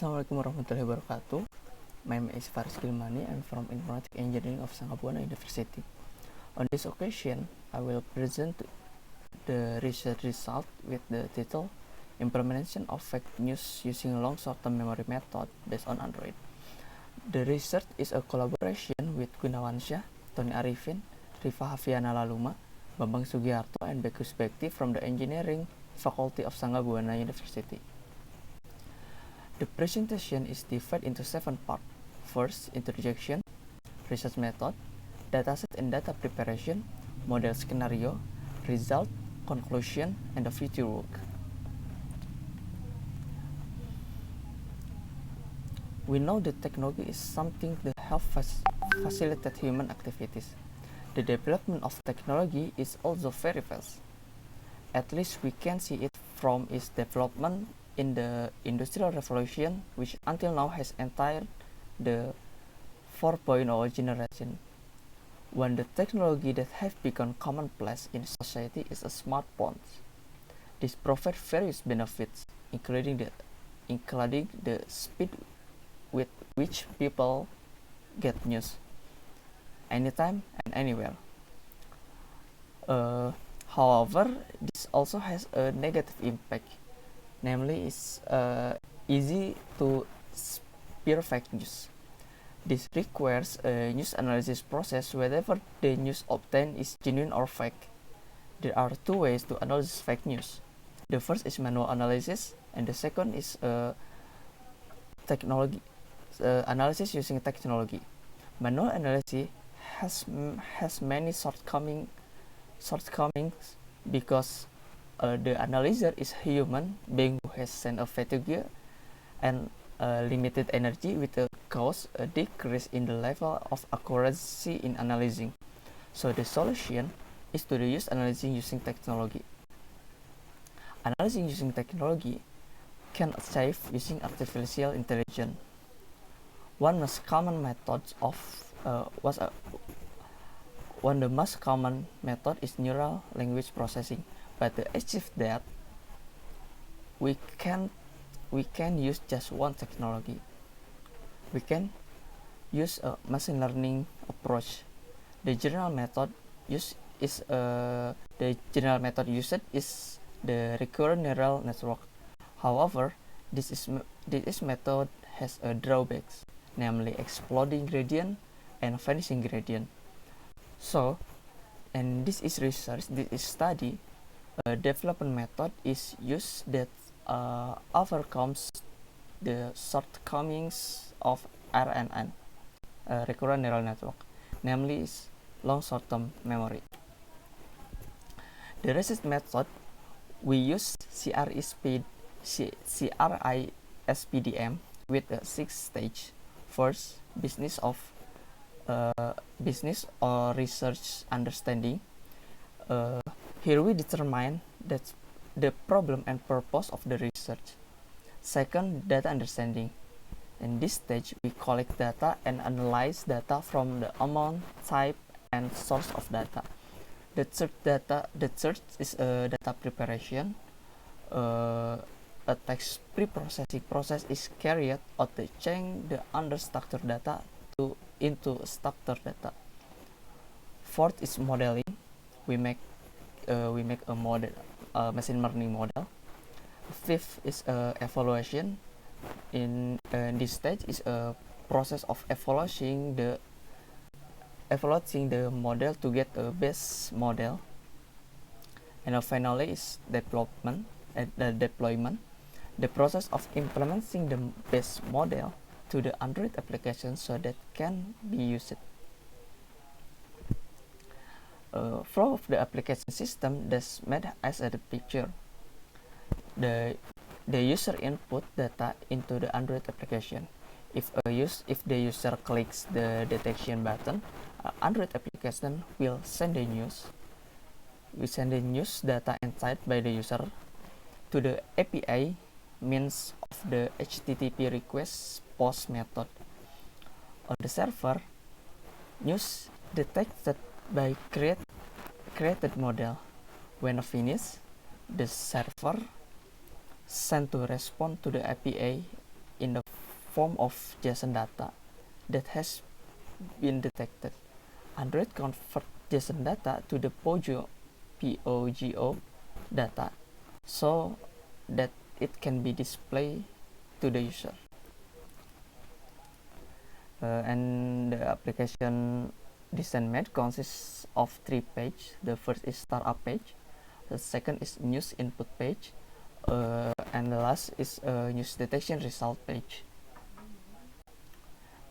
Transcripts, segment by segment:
Assalamualaikum warahmatullahi wabarakatuh. My name is Faris Gilmani. I'm from Informatic Engineering of Sangga Buana University. On this occasion, I will present the research result with the title Implementation of Fake News Using Long Short-Term Memory Method Based on Android. The research is a collaboration with Gunawan Syah, Tony Arifin, Rifa Hafiana Laluma, Bambang Sugiharto, and Bekus Bekti from the Engineering Faculty of Sangga Buana University. The presentation is divided into 7 parts. First, introduction, research method, dataset and data preparation, model scenario, result, conclusion, and the future work. We know that technology is something that helps facilitate human activities. The development of technology is also very fast. At least we can see it from its development in the Industrial Revolution, which until now has entered the 4.0 generation, when the technology that have become commonplace in society is a smartphone. This provides various benefits, including the speed with which people get news anytime and anywhere. However, this also has a negative impact. Namely, it's easy to spread fake news. This requires a news analysis process whether the news obtained is genuine or fake. There are two ways to analyze fake news. The first is manual analysis, and the second is analysis using technology. Manual analysis has many shortcomings because the analyzer is human being who has sense of fatigue and limited energy, which cause a decrease in the level of accuracy in analyzing. So the solution is to use analyzing using technology. Analyzing using technology can achieve using artificial intelligence. One of the most common method is neural language processing. But to achieve that, we can use just one technology. We can use a machine learning approach. The general method used is the recurrent neural network. However, this method has a drawbacks, namely exploding gradient and vanishing gradient. So, and this is study. A development method is used that overcomes the shortcomings of RNN, recurrent neural network, namely long short-term memory. The research method, we use CRISPDM with a 6-stage. First, business or research understanding. Here we determine that the problem and purpose of the research. Second, data understanding. In this stage, we collect data and analyze data from the amount, type, and source of data. The third is data preparation. A text pre-processing process is carried out to change the unstructured data into structured data. Fourth is modeling. We make a model, machine learning model. Fifth is evaluation. In this stage is a process of evaluating the model to get a best model. And finally is deployment. The process of implementing the best model to the Android application so that can be used. Flow of the application system that's made as a picture. The user input data into the Android application. If the user clicks the detection button, Android application will send the news. We send the news data entered by the user to the API means of the HTTP request post method. On the server, news detected by created model. When finished, the server sent to respond to the API in the form of JSON data that has been detected. Android convert JSON data to the POGO data so that it can be displayed to the user. And the application design method consists of 3 pages. The first is startup page, the second is news input page, and the last is news detection result page.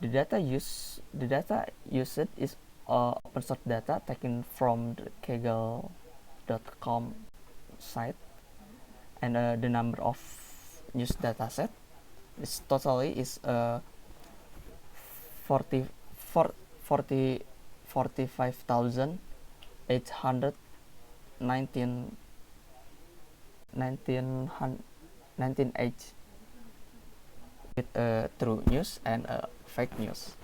The data used is open source data taken from the kaggle.com site, and the number of news dataset is totally is 45,819 with true news and fake news.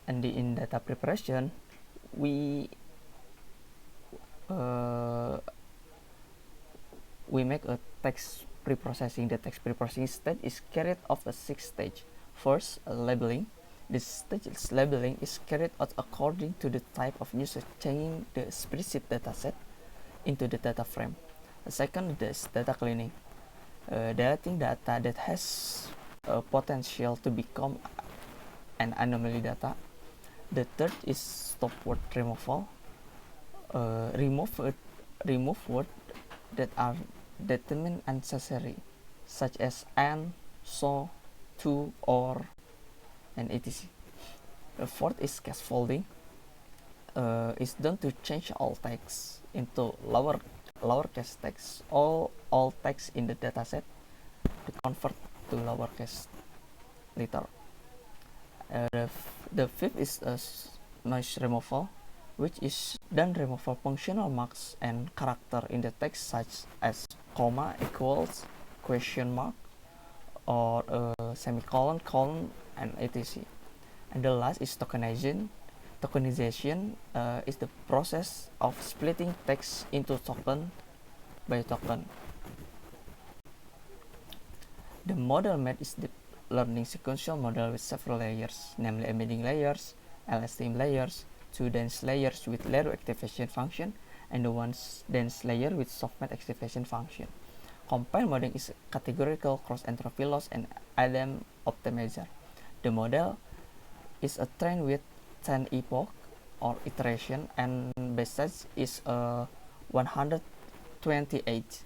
And in data preparation, we make a text preprocessing. The text preprocessing stage is carried out a 6 stage. First, labeling. This stage labeling is carried out according to the type of news, changing the spreadsheet dataset into the data frame. The second is data cleaning, deleting data that has potential to become an anomaly data. The third is stop word removal, remove words that are determined unnecessary, such as and, so, to, or, and etc. The fourth is scaffolding, is done to change all text into lowercase text. All text in the dataset to convert to lowercase letter. The fifth is noise removal, which is done removal functional marks and character in the text, such as comma, equals, question mark, or semicolon, colon, and etc. And the last is tokenization. Tokenization is the process of splitting text into token by token. The model method is the learning sequential model with several layers, namely embedding layers, LSTM layers, 2 dense layers with Leru activation function, and the 1 dense layer with softmax activation function. Compile modeling is categorical, cross-entropy loss, and Adam optimizer. The model is a train with 10 epoch or iteration, and base size is 128.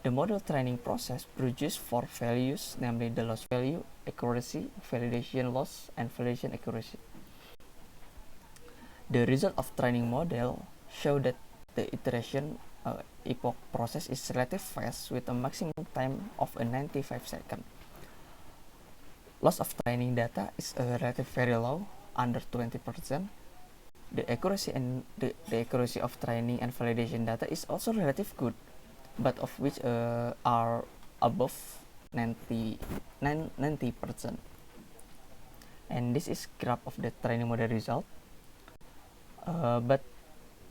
The model training process produces 4 values, namely the loss value, accuracy, validation loss, and validation accuracy. The result of training model show that the iteration epoch process is relatively fast with a maximum time of 95 seconds. Loss of training data is relatively very low, under 20%. The accuracy of training and validation data is also relatively good, but of which are above 90%. And this is graph of the training model result. But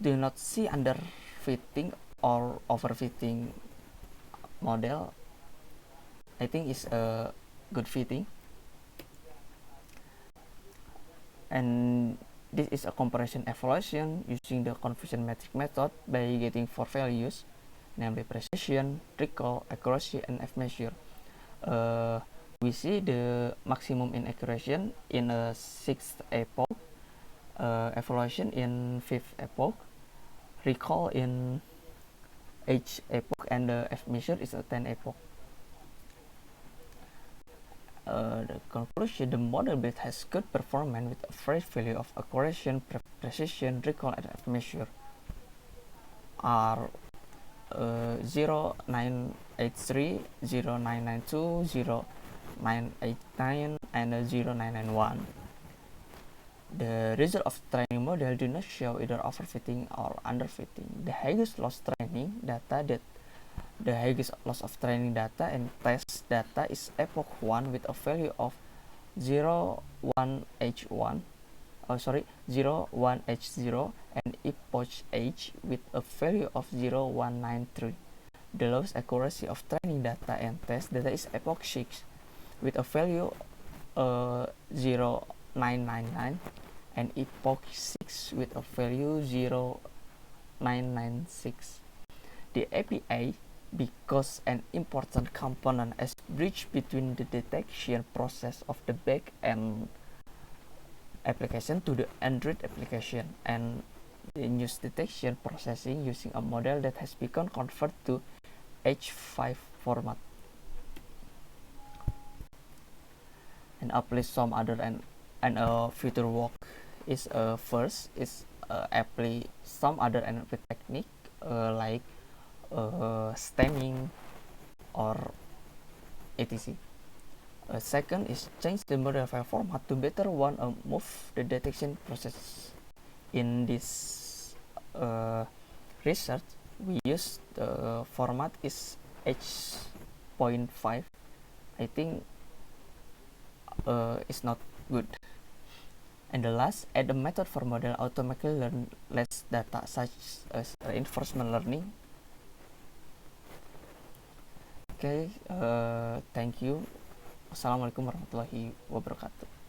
do not see underfitting or overfitting model. I think is a good fitting. And this is a comparison evaluation using the confusion metric method by getting 4 values, namely precision, recall, accuracy, and F-measure. We see the maximum in accuracy in a 6th epoch, evaluation in 5th epoch, recall in 8th epoch, and the F-measure is a 10th epoch. The conclusion, the model build has good performance with a average value of accuracy, precision, recall, and F-measure are 0983, 0992, 0989, and 0991. The result of training model do not show either overfitting or underfitting. The highest loss training data the highest loss of training data and test data is epoch 1 with a value of 01H1 01H0 and epoch H with a value of 0193. The lowest accuracy of training data and test data is epoch 6 with a value 0999 and epoch 6 with a value 0996. The API becomes an important component as bridge between the detection process of the back-end application to the Android application and the news detection processing using a model that has become converted to H5 format. And apply some other and future work is first is apply some other NLP technique like stemming or etc. Second is change the model file format to better move the detection process. In this research, we use the format is H.5. I think it's not good. And the last, add a method for model automatically learn less data such as reinforcement learning. Okay, thank you. Assalamualaikum warahmatullahi wabarakatuh.